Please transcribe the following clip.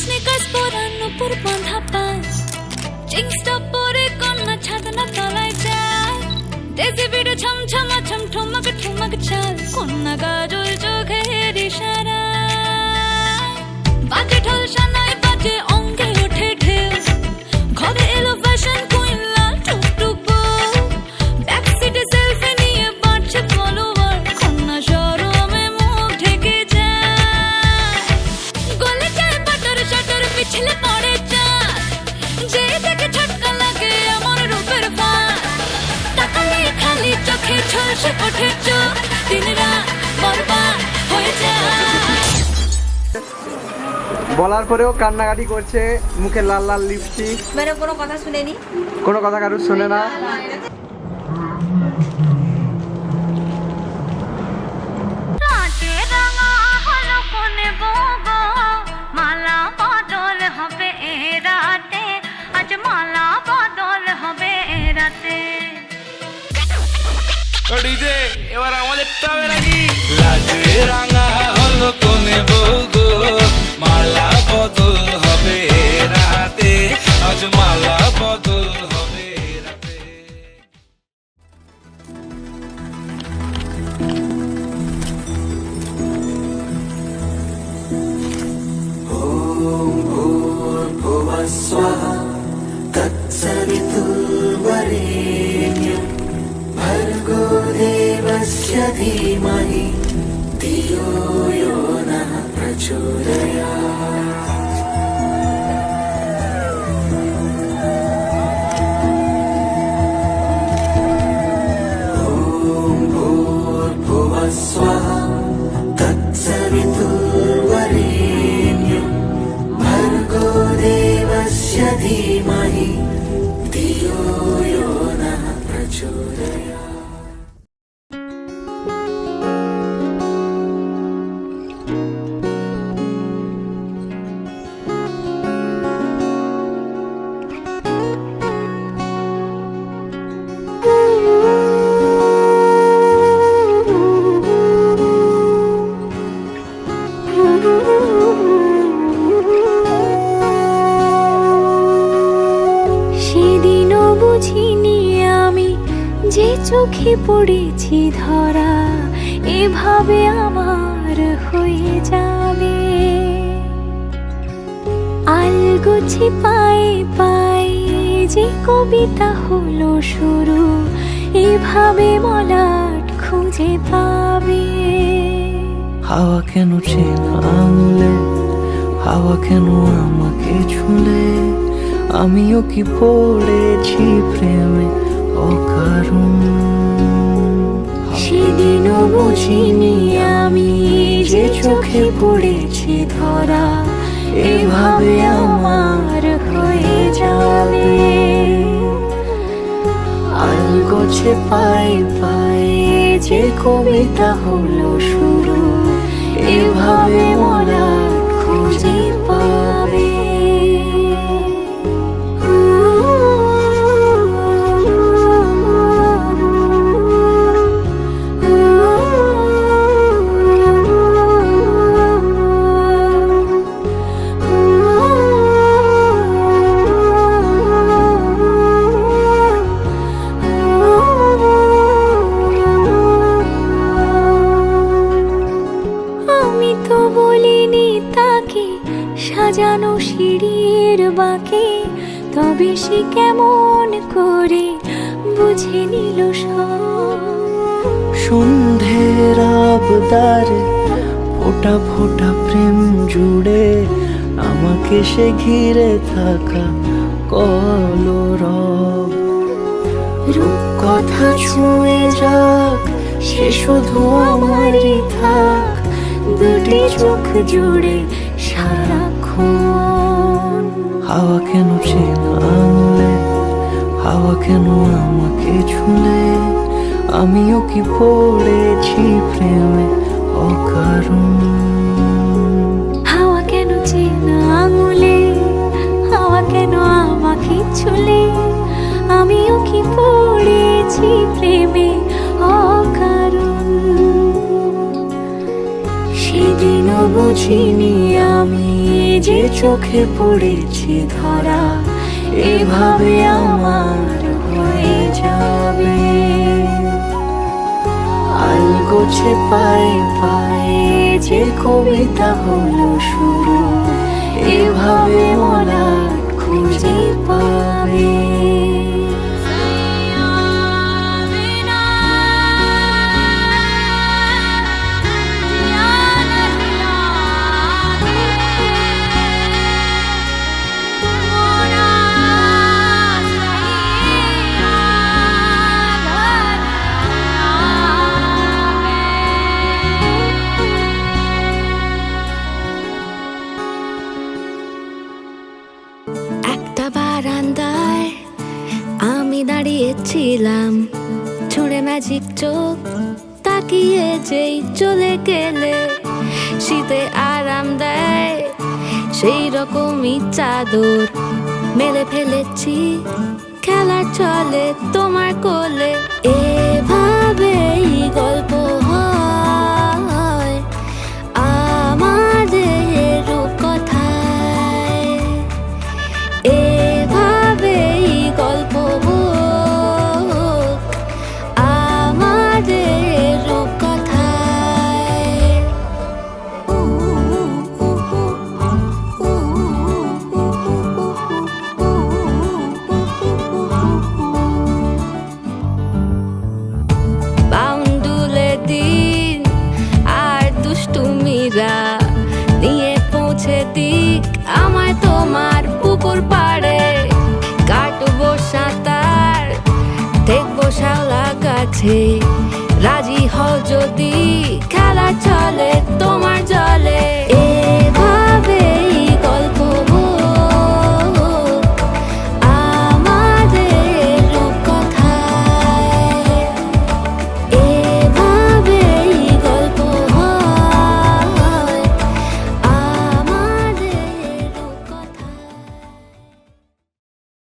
Sneakers পরার নুপুর বাঁধা পায়, জিন্সটা পরে কন্যা ছাদনা তলায় যায়, দেশি বিড়ে ছমছমা ছম ঠুমক ঠুমক চাল, কন্যা গাজল চোখের ইশারা, বাজে ঢোল সানাই বাজে অঙ্গে ওঠে ঢেউ, ঘরে এলো ফ্যাশন কুইন লাল টুকটুক বউ, ব্যাক সিটে সেলফি নিয়ে বাড়ছে ফলোয়ার, কন্যা শরমে মুখ ঢেকে যায়, গলে যায় বাটার শাটার পিছলে পড়ে চাঁদ, যে দেখে ছটকা লাগে আমার রূপের ফাঁদ, তাকালে খালি চোখে ঝলসে ওঠে চোখ, দিন রাত বরবাদ হয়ে যায়। বলার পরেও কান্নাকাটি করছে, মুখে লাল লাল লিপস্টিক, মানে কোনো কথা শুনেনি, কোনো কথা কারোর শোনে না। রাতে রাঙা হলো কোনে বগো, মালা বদল হবে এ রাতে, আজ মালা বদল হবে এ রাতে। ডিজে এবার আমাদেরটা হবে নাকি? লাজে রাঙা হলো কোনে বউগো, মালা বদল হবে এ রাতে, আজ মালা বদল হবে এ রাতে। भुवस्वः तत्सवितुर्वरेण्यं भर्गो देवस्य धीमहि धियो यो नः प्रचोदयात्। ॐ भूर्भुवस्वः तत्सवितुर्वरेण्यं भर्गो देवस्य धीमहि धियो यो नः प्रचोदयात्। সেদিনও বুঝিনি আমি যে চোখে পড়েছি ধরা, এভাবে আমার হয়ে যাবে, আলগোছে পায়ে পায়ে যে কবিতা হলো শুরু, এভাবে মলাট খুঁজে পাবে। হাওয়া কেন চেনা আঙুলে, হাওয়া কেন আমাকে ছুলে, আমিও কি পড়েছি প্রেমে অকারণ। সেদিনও বুঝিনি আমি যে চোখে পড়েছি ধরা, এভাবে আমার হয়ে যাবে, আলগোছে পায়ে পায়ে যে কবিতা হলো শুরু, এভাবে মলাট খুঁজে পাবে। আমি তো বলিনি তাকে সাজানো সিঁড়ির বাঁকে, তবে সে কেমন করে বুঝে নিল সব। সন্ধ্যের আবদারে ফোটা ফোটা প্রেম জুড়ে, আমাকে সে ঘিরে থাকা কলরব। রূপকথা ছুঁয়ে যাক, সে শুধু আমারই থাক, দুটি চোখ জুড়ে সারাক্ষণ। হাওয়া কেন চেনা আঙুলে, হাওয়া কেন আমাকে ছুলে, আমিও কি পড়েছি প্রেমে অকারণ। হাওয়া কেন চেনা আঙুলে, হাওয়া কেন আমাকে ছুলে, আমিও কি পড়েছি প্রেমে অকারণ। সেদিনও বুঝিনি আমি যে চোখে পড়েছি ধরা এভাবে আমার হয়ে যাবে। আলগোছে পায়ে পায়ে যে কবিতা হলো শুরু এভাবে মলাট খুঁজে পাবে। একটা বারান্দায় আমি দাঁড়িয়েছিলাম, ছুঁড়ে ম্যাজিক চোখ তাকিয়ে যেই চলে গেলে, শীতে আরাম দেয় সেই রকমই চাদর মেলে ফেলেছি, খেলা চলে তোমার কোলে। এভাবেই গল্প হয় আমাদের রূপকথায়, এভাবেই গল্প হোক আমাদের রূপকথায়। বাউন্ডুলে দিন আর দুষ্টুমিরা নিয়ে পৌঁছে দিক আমায় তোমার পুকুর পাড়ে, কাটবো সাঁতার দেখবো শ্যাওলা গাছে, রাজি হও যদি খেলা চলে তোমার জলে।